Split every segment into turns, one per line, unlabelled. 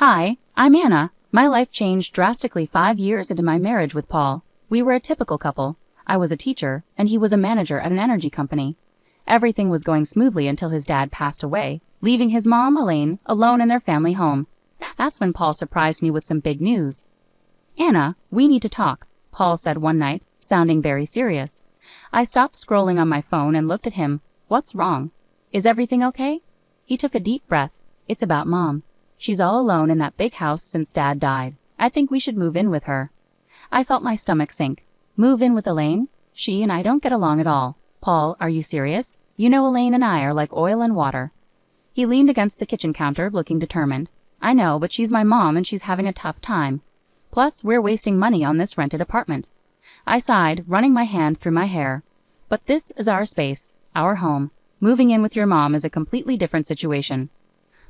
Hi, I'm Anna. My life changed drastically 5 years into my marriage with Paul. We were a typical couple. I was a teacher, and he was a manager at an energy company. Everything was going smoothly until his dad passed away, leaving his mom, Elaine, alone in their family home. That's when Paul surprised me with some big news. "Anna, we need to talk," Paul said one night, sounding very serious. I stopped scrolling on my phone and looked at him. "What's wrong? Is everything okay?" He took a deep breath. "It's about Mom. She's all alone in that big house since Dad died. I think we should move in with her." I felt my stomach sink. Move in with Elaine? She and I don't get along at all. "Paul, are you serious? You know Elaine and I are like oil and water." He leaned against the kitchen counter, looking determined. "I know, but she's my mom and she's having a tough time. Plus, we're wasting money on this rented apartment." I sighed, running my hand through my hair. "But this is our space, our home. Moving in with your mom is a completely different situation."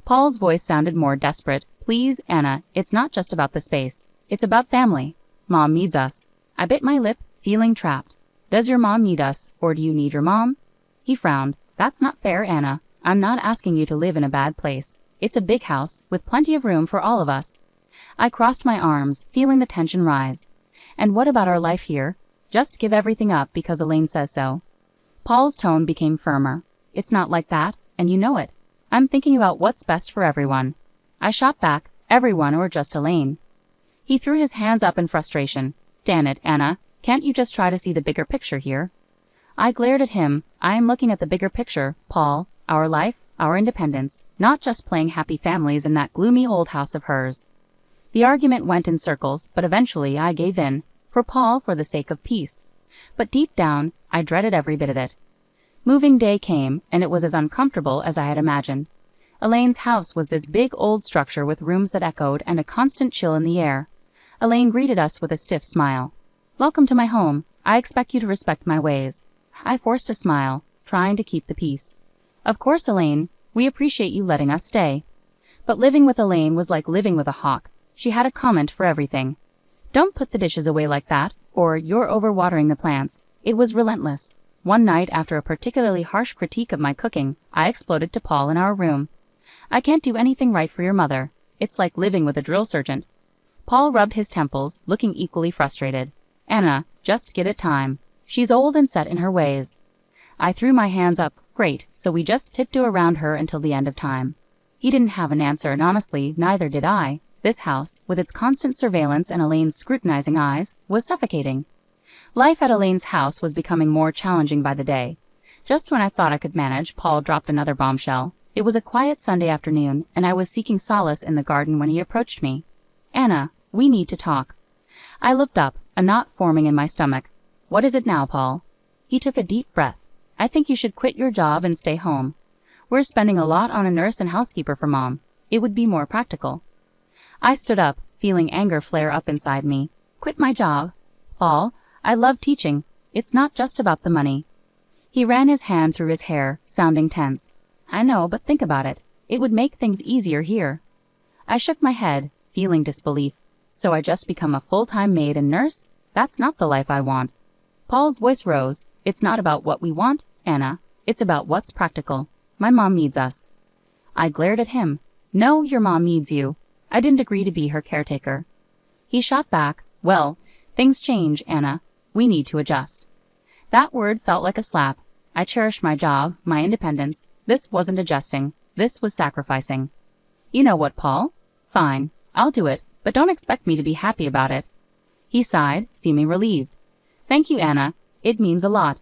Paul's voice sounded more desperate. "Please, Anna, it's not just about the space. It's about family. Mom needs us." I bit my lip, feeling trapped. "Does your mom need us, or do you need your mom?" He frowned. "That's not fair, Anna. I'm not asking you to live in a bad place. It's a big house, with plenty of room for all of us." I crossed my arms, feeling the tension rise. "And what about our life here? Just give everything up because Elaine says so." Paul's tone became firmer. "It's not like that, and you know it. I'm thinking about what's best for everyone." I shot back, "Everyone or just Elaine?" He threw his hands up in frustration. "Damn it, Anna. Can't you just try to see the bigger picture here?" I glared at him. "I am looking at the bigger picture, Paul. Our life, our independence, not just playing happy families in that gloomy old house of hers." The argument went in circles, but eventually I gave in. For Paul, for the sake of peace. But deep down, I dreaded every bit of it. Moving day came, and it was as uncomfortable as I had imagined. Elaine's house was this big old structure with rooms that echoed and a constant chill in the air. Elaine greeted us with a stiff smile. "Welcome to my home. I expect you to respect my ways." I forced a smile, trying to keep the peace. "Of course, Elaine. We appreciate you letting us stay." But living with Elaine was like living with a hawk. She had a comment for everything. "Don't put the dishes away like that," or "You're overwatering the plants." It was relentless. One night, after a particularly harsh critique of my cooking, I exploded to Paul in our room. "I can't do anything right for your mother. It's like living with a drill sergeant." Paul rubbed his temples, looking equally frustrated. "Anna, just give it time. She's old and set in her ways." I threw my hands up. "Great, so we just tiptoe around her until the end of time." He didn't have an answer, and honestly, neither did I. This house, with its constant surveillance and Elaine's scrutinizing eyes, was suffocating. Life at Elaine's house was becoming more challenging by the day. Just when I thought I could manage, Paul dropped another bombshell. It was a quiet Sunday afternoon, and I was seeking solace in the garden when he approached me. "Anna, we need to talk." I looked up, a knot forming in my stomach. "What is it now, Paul?" He took a deep breath. "I think you should quit your job and stay home. We're spending a lot on a nurse and housekeeper for Mom. It would be more practical." I stood up, feeling anger flare up inside me. "Quit my job? Paul, I love teaching. It's not just about the money." He ran his hand through his hair, sounding tense. "I know, but think about it. It would make things easier here." I shook my head, feeling disbelief. "So I just become a full-time maid and nurse? That's not the life I want." Paul's voice rose. "It's not about what we want, Anna. It's about what's practical. My mom needs us." I glared at him. "No, your mom needs you. I didn't agree to be her caretaker." He shot back. "Well, things change, Anna. We need to adjust." That word felt like a slap. I cherished my job, my independence. This wasn't adjusting. This was sacrificing. "You know what, Paul? Fine. I'll do it, but don't expect me to be happy about it." He sighed, seeming relieved. "Thank you, Anna. It means a lot."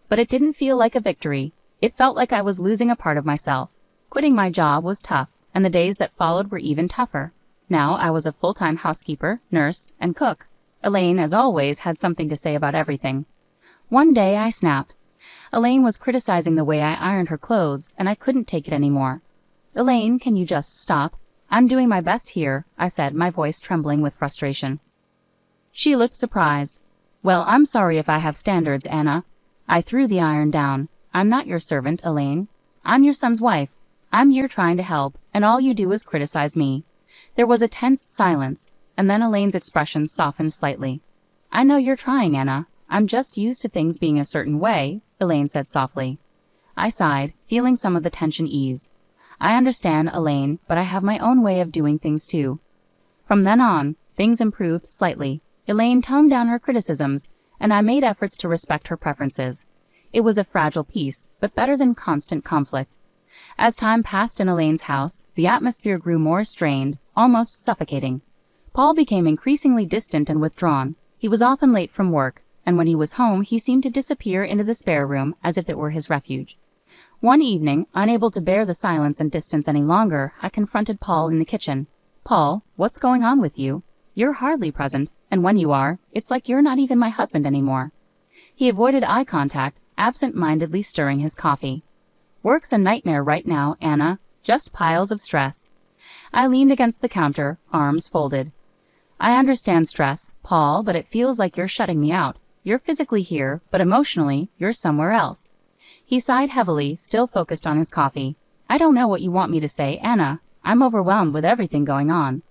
But it didn't feel like a victory. It felt like I was losing a part of myself. Quitting my job was tough, and the days that followed were even tougher. Now I was a full-time housekeeper, nurse, and cook. Elaine, as always, had something to say about everything. One day I snapped. Elaine was criticizing the way I ironed her clothes, and I couldn't take it anymore. "Elaine, can you just stop? I'm doing my best here," I said, my voice trembling with frustration. She looked surprised. "Well, I'm sorry if I have standards, Anna." I threw the iron down. "I'm not your servant, Elaine. I'm your son's wife. I'm here trying to help, and all you do is criticize me." There was a tense silence, and then Elaine's expression softened slightly. "I know you're trying, Anna. I'm just used to things being a certain way," Elaine said softly. I sighed, feeling some of the tension ease. I understand, Elaine, but I have my own way of doing things too. From then on, things improved slightly. Elaine toned down her criticisms, and I made efforts to respect her preferences. It was a fragile peace, but better than constant conflict. As time passed in Elaine's house, the atmosphere grew more strained, almost suffocating. Paul became increasingly distant and withdrawn. He was often late from work, and when he was home he seemed to disappear into the spare room as if it were his refuge. One evening, unable to bear the silence and distance any longer, I confronted Paul in the kitchen. "Paul, what's going on with you? You're hardly present, and when you are, it's like you're not even my husband anymore." He avoided eye contact, absent-mindedly stirring his coffee. "Work's a nightmare right now, Anna. Just piles of stress." I leaned against the counter, arms folded. "I understand stress, Paul, but it feels like you're shutting me out. You're physically here, but emotionally, you're somewhere else." He sighed heavily, still focused on his coffee. "I don't know what you want me to say, Anna. I'm overwhelmed with everything going on."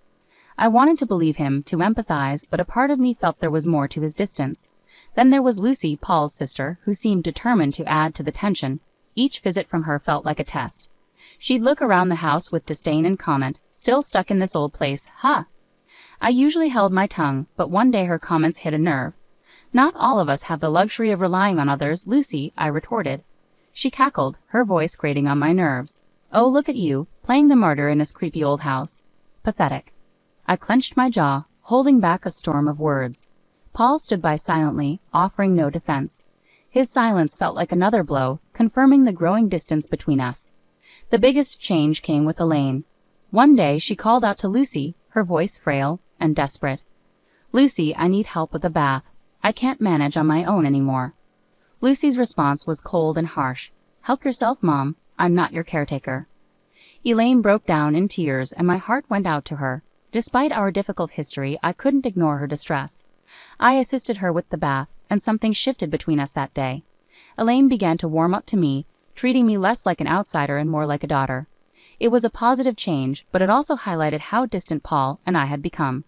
I wanted to believe him, to empathize, but a part of me felt there was more to his distance. Then there was Lucy, Paul's sister, who seemed determined to add to the tension. Each visit from her felt like a test. She'd look around the house with disdain and comment, "Still stuck in this old place, huh?" I usually held my tongue, but one day her comments hit a nerve. "Not all of us have the luxury of relying on others, Lucy," I retorted. She cackled, her voice grating on my nerves. "Oh, look at you, playing the martyr in this creepy old house. Pathetic." I clenched my jaw, holding back a storm of words. Paul stood by silently, offering no defense. His silence felt like another blow, confirming the growing distance between us. The biggest change came with Elaine. One day she called out to Lucy, her voice frail and desperate. "Lucy, I need help with a bath. I can't manage on my own anymore." Lucy's response was cold and harsh. "Help yourself, Mom. I'm not your caretaker." Elaine broke down in tears, and my heart went out to her. Despite our difficult history, I couldn't ignore her distress. I assisted her with the bath, and something shifted between us that day. Elaine began to warm up to me, treating me less like an outsider and more like a daughter. It was a positive change, but it also highlighted how distant Paul and I had become.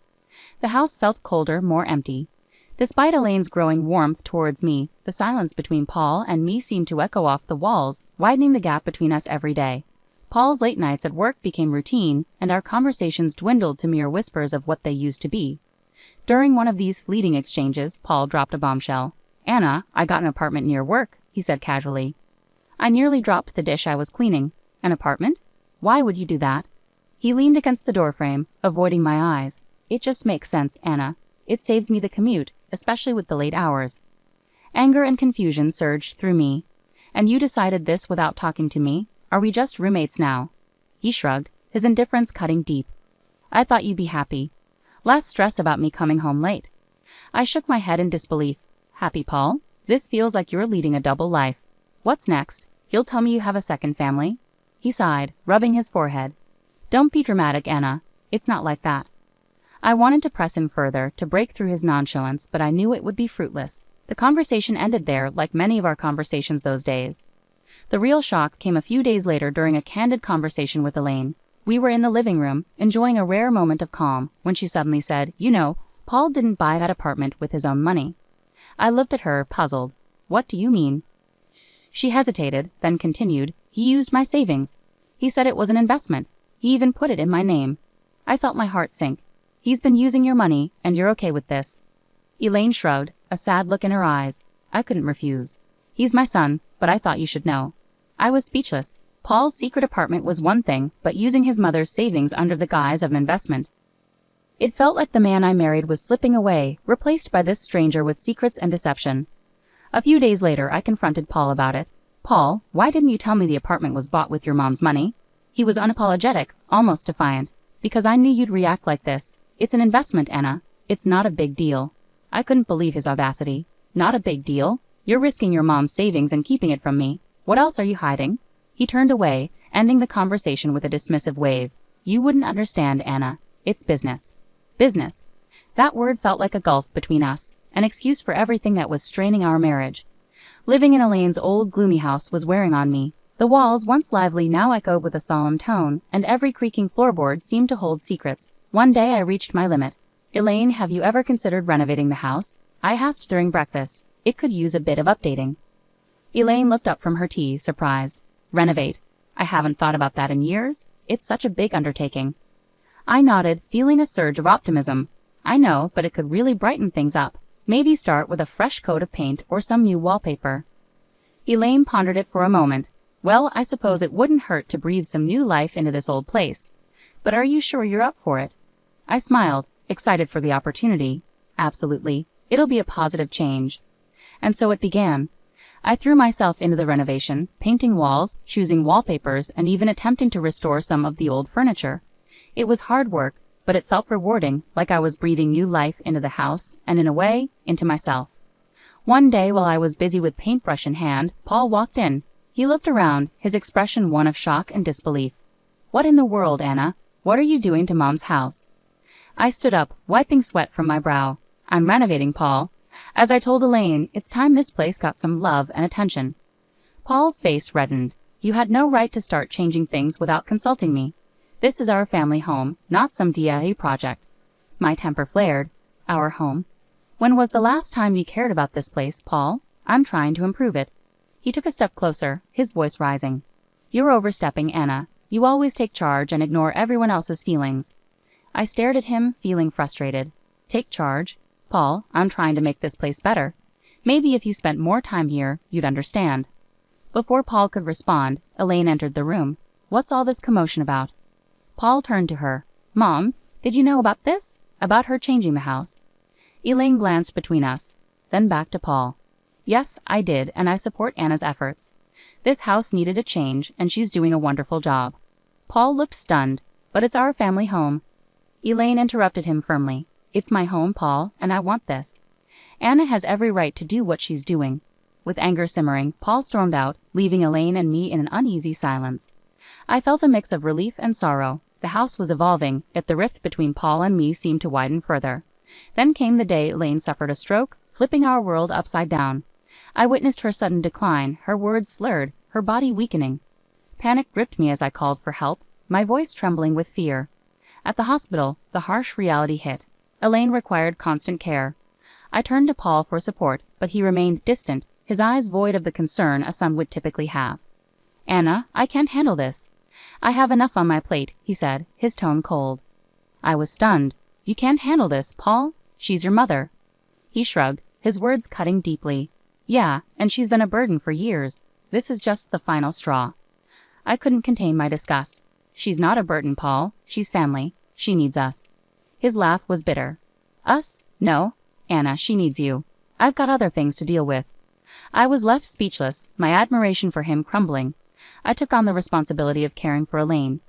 The house felt colder, more empty. Despite Elaine's growing warmth towards me, the silence between Paul and me seemed to echo off the walls, widening the gap between us every day. Paul's late nights at work became routine, and our conversations dwindled to mere whispers of what they used to be. During one of these fleeting exchanges, Paul dropped a bombshell. "Anna, I got an apartment near work," he said casually. I nearly dropped the dish I was cleaning. "An apartment? Why would you do that?" He leaned against the doorframe, avoiding my eyes. "It just makes sense, Anna. It saves me the commute, especially with the late hours." Anger and confusion surged through me. "And you decided this without talking to me? Are we just roommates now?" He shrugged, his indifference cutting deep. "I thought you'd be happy. Less stress about me coming home late." I shook my head in disbelief. "Happy, Paul? This feels like you're leading a double life. What's next? You'll tell me you have a second family?" He sighed, rubbing his forehead. "Don't be dramatic, Anna. It's not like that." I wanted to press him further, to break through his nonchalance, but I knew it would be fruitless. The conversation ended there, like many of our conversations those days. The real shock came a few days later during a candid conversation with Elaine. We were in the living room, enjoying a rare moment of calm, when she suddenly said, "You know, Paul didn't buy that apartment with his own money." I looked at her, puzzled. "What do you mean?" She hesitated, then continued, "He used my savings. He said it was an investment. He even put it in my name." I felt my heart sink. "He's been using your money, and you're okay with this?" Elaine shrugged, a sad look in her eyes. I couldn't refuse. "He's my son, but I thought you should know." I was speechless. Paul's secret apartment was one thing, but using his mother's savings under the guise of an investment. It felt like the man I married was slipping away, replaced by this stranger with secrets and deception. A few days later, I confronted Paul about it. "Paul, why didn't you tell me the apartment was bought with your mom's money?" He was unapologetic, almost defiant. "Because I knew you'd react like this. It's an investment, Anna. It's not a big deal." I couldn't believe his audacity. "Not a big deal? You're risking your mom's savings and keeping it from me. What else are you hiding?" He turned away, ending the conversation with a dismissive wave. "You wouldn't understand, Anna. It's business." Business. That word felt like a gulf between us, an excuse for everything that was straining our marriage. Living in Elaine's old, gloomy house was wearing on me. The walls, once lively, now echoed with a solemn tone, and every creaking floorboard seemed to hold secrets. One day I reached my limit. "Elaine, have you ever considered renovating the house?" I asked during breakfast. "It could use a bit of updating." Elaine looked up from her tea, surprised. "Renovate? I haven't thought about that in years. It's such a big undertaking. I nodded, feeling a surge of optimism. I know, but it could really brighten things up. Maybe start with a fresh coat of paint or some new wallpaper. Elaine pondered it for a moment. Well, I suppose it wouldn't hurt to breathe some new life into this old place. But are you sure you're up for it? I smiled, excited for the opportunity. Absolutely. It'll be a positive change. And so it began. I threw myself into the renovation, painting walls, choosing wallpapers, and even attempting to restore some of the old furniture. It was hard work, but it felt rewarding, like I was breathing new life into the house, and in a way, into myself. One day while I was busy with paintbrush in hand, Paul walked in. He looked around, his expression one of shock and disbelief. What in the world, Anna? What are you doing to Mom's house? I stood up, wiping sweat from my brow. I'm renovating, Paul. As I told Elaine, it's time this place got some love and attention. Paul's face reddened. You had no right to start changing things without consulting me. This is our family home, not some DIY project. My temper flared. Our home? When was the last time you cared about this place, Paul? I'm trying to improve it. He took a step closer, his voice rising. You're overstepping, Anna. You always take charge and ignore everyone else's feelings. I stared at him, feeling frustrated. Take charge? Paul, I'm trying to make this place better. Maybe if you spent more time here, you'd understand. Before Paul could respond, Elaine entered the room. What's all this commotion about? Paul turned to her. Mom, did you know about this? About her changing the house? Elaine glanced between us, then back to Paul. Yes, I did, and I support Anna's efforts. This house needed a change, and she's doing a wonderful job. Paul looked stunned. But it's our family home. Elaine interrupted him firmly. It's my home, Paul, and I want this. Anna has every right to do what she's doing. With anger simmering, Paul stormed out, leaving Elaine and me in an uneasy silence. I felt a mix of relief and sorrow. The house was evolving, yet the rift between Paul and me seemed to widen further. Then came the day Elaine suffered a stroke, flipping our world upside down. I witnessed her sudden decline, her words slurred, her body weakening. Panic gripped me as I called for help, my voice trembling with fear. At the hospital, the harsh reality hit. Elaine required constant care. I turned to Paul for support, but he remained distant, his eyes void of the concern a son would typically have. Anna, I can't handle this. I have enough on my plate, he said, his tone cold. I was stunned. You can't handle this, Paul? She's your mother. He shrugged, his words cutting deeply. Yeah, and she's been a burden for years. This is just the final straw. I couldn't contain my disgust. She's not a burden, Paul. She's family. She needs us. His laugh was bitter. Us? No. Anna, she needs you. I've got other things to deal with. I was left speechless, my admiration for him crumbling. I took on the responsibility of caring for Elaine.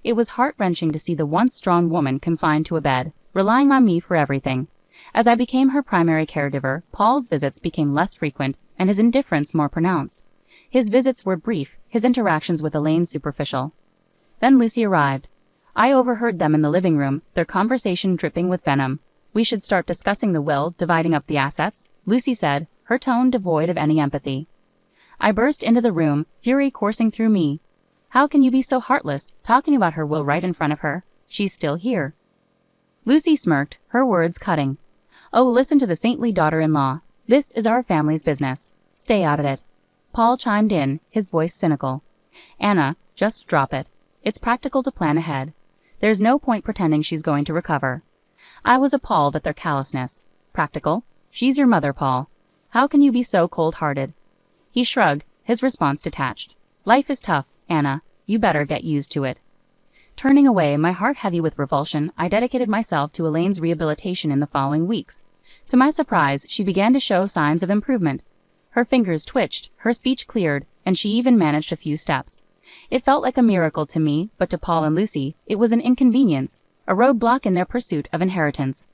It was heart-wrenching to see the once strong woman confined to a bed, relying on me for everything. As I became her primary caregiver, Paul's visits became less frequent, and his indifference more pronounced. His visits were brief, his interactions with Elaine superficial. Then Lucy arrived. I overheard them in the living room, their conversation dripping with venom. We should start discussing the will, dividing up the assets, Lucy said, her tone devoid of any empathy. I burst into the room, fury coursing through me. How can you be so heartless, talking about her will right in front of her? She's still here. Lucy smirked, her words cutting. Oh, listen to the saintly daughter-in-law. This is our family's business. Stay out of it. Paul chimed in, his voice cynical. Anna, just drop it. It's practical to plan ahead. There's no point pretending she's going to recover. I was appalled at their callousness. Practical? She's your mother, Paul. How can you be so cold-hearted? He shrugged, his response detached. Life is tough, Anna. You better get used to it. Turning away, my heart heavy with revulsion, I dedicated myself to Elaine's rehabilitation in the following weeks. To my surprise, she began to show signs of improvement. Her fingers twitched, her speech cleared, and she even managed a few steps. It felt like a miracle to me, but to Paul and Lucy, it was an inconvenience, a roadblock in their pursuit of inheritance.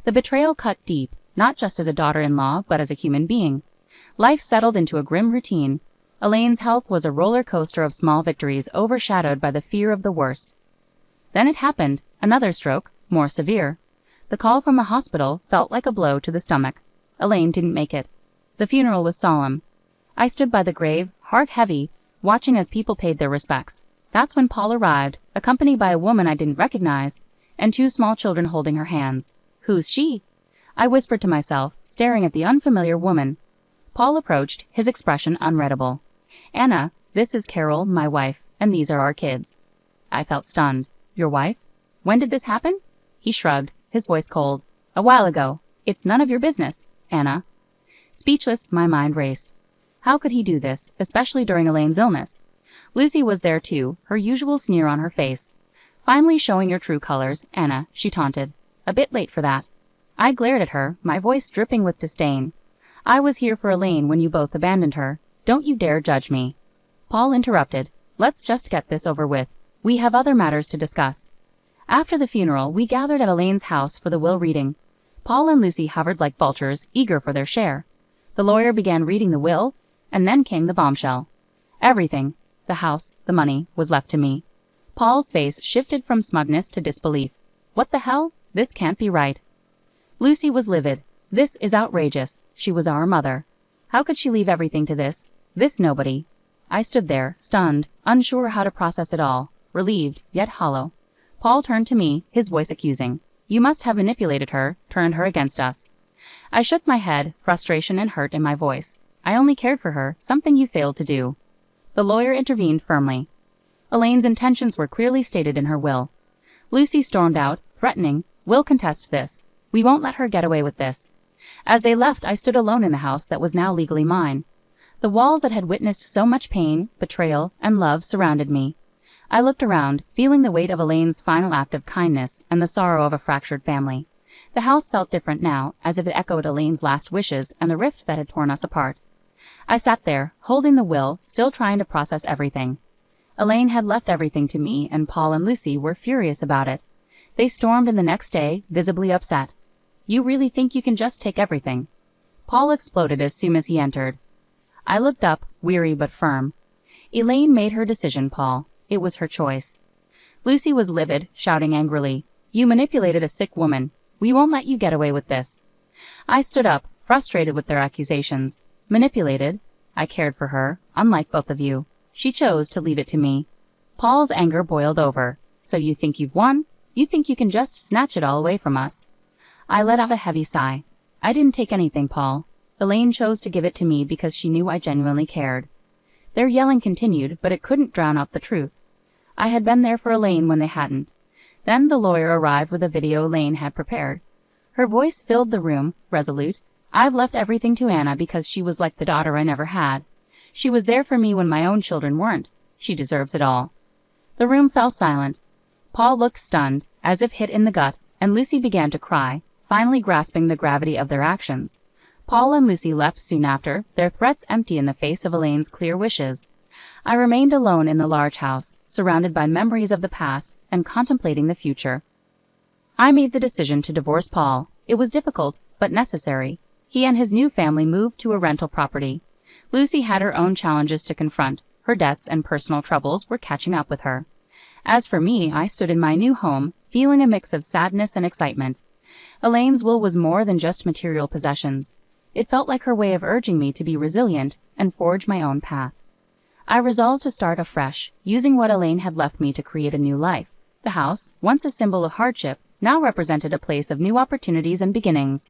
The betrayal cut deep, not just as a daughter-in-law, but as a human being. Life settled into a grim routine. Elaine's health was a roller coaster of small victories overshadowed by the fear of the worst. Then it happened, another stroke, more severe. The call from the hospital felt like a blow to the stomach. Elaine didn't make it. The funeral was solemn. I stood by the grave, heart heavy, watching as people paid their respects. That's when Paul arrived, accompanied by a woman I didn't recognize, and 2 small children holding her hands. Who's she? I whispered to myself, staring at the unfamiliar woman. Paul approached, his expression unreadable. Anna, this is Carol, my wife, and these are our kids. I felt stunned. Your wife? When did this happen? He shrugged, his voice cold. A while ago. It's none of your business, Anna. Speechless, my mind raced. How could he do this, especially during Elaine's illness? Lucy was there too, her usual sneer on her face. Finally showing your true colors, Anna, she taunted. A bit late for that. I glared at her, my voice dripping with disdain. I was here for Elaine when you both abandoned her. Don't you dare judge me. Paul interrupted. Let's just get this over with. We have other matters to discuss. After the funeral, we gathered at Elaine's house for the will reading. Paul and Lucy hovered like vultures, eager for their share. The lawyer began reading the will, and then came the bombshell. Everything, the house, the money, was left to me. Paul's face shifted from smugness to disbelief. What the hell? This can't be right. Lucy was livid. This is outrageous. She was our mother. How could she leave everything to this nobody? I stood there, stunned, unsure how to process it all, relieved, yet hollow. Paul turned to me, his voice accusing. You must have manipulated her, turned her against us. I shook my head, frustration and hurt in my voice. I only cared for her, something you failed to do. The lawyer intervened firmly. Elaine's intentions were clearly stated in her will. Lucy stormed out, threatening, We'll contest this. We won't let her get away with this. As they left, I stood alone in the house that was now legally mine. The walls that had witnessed so much pain, betrayal, and love surrounded me. I looked around, feeling the weight of Elaine's final act of kindness and the sorrow of a fractured family. The house felt different now, as if it echoed Elaine's last wishes and the rift that had torn us apart. I sat there, holding the will, still trying to process everything. Elaine had left everything to me, and Paul and Lucy were furious about it. They stormed in the next day, visibly upset. You really think you can just take everything? Paul exploded as soon as he entered. I looked up, weary but firm. Elaine made her decision, Paul. It was her choice. Lucy was livid, shouting angrily. You manipulated a sick woman. We won't let you get away with this. I stood up, frustrated with their accusations. Manipulated? I cared for her, unlike both of you. She chose to leave it to me. Paul's anger boiled over. So you think you've won? You think you can just snatch it all away from us? I let out a heavy sigh. I didn't take anything, Paul. Elaine chose to give it to me because she knew I genuinely cared. Their yelling continued, but it couldn't drown out the truth. I had been there for Elaine when they hadn't. Then the lawyer arrived with a video Elaine had prepared. Her voice filled the room, resolute. I've left everything to Anna because she was like the daughter I never had. She was there for me when my own children weren't. She deserves it all. The room fell silent. Paul looked stunned, as if hit in the gut, and Lucy began to cry, finally grasping the gravity of their actions. Paul and Lucy left soon after, their threats empty in the face of Elaine's clear wishes. I remained alone in the large house, surrounded by memories of the past and contemplating the future. I made the decision to divorce Paul. It was difficult, but necessary. He and his new family moved to a rental property. Lucy had her own challenges to confront. Her debts and personal troubles were catching up with her. As for me, I stood in my new home, feeling a mix of sadness and excitement. Elaine's will was more than just material possessions. It felt like her way of urging me to be resilient and forge my own path. I resolved to start afresh, using what Elaine had left me to create a new life. The house, once a symbol of hardship, now represented a place of new opportunities and beginnings.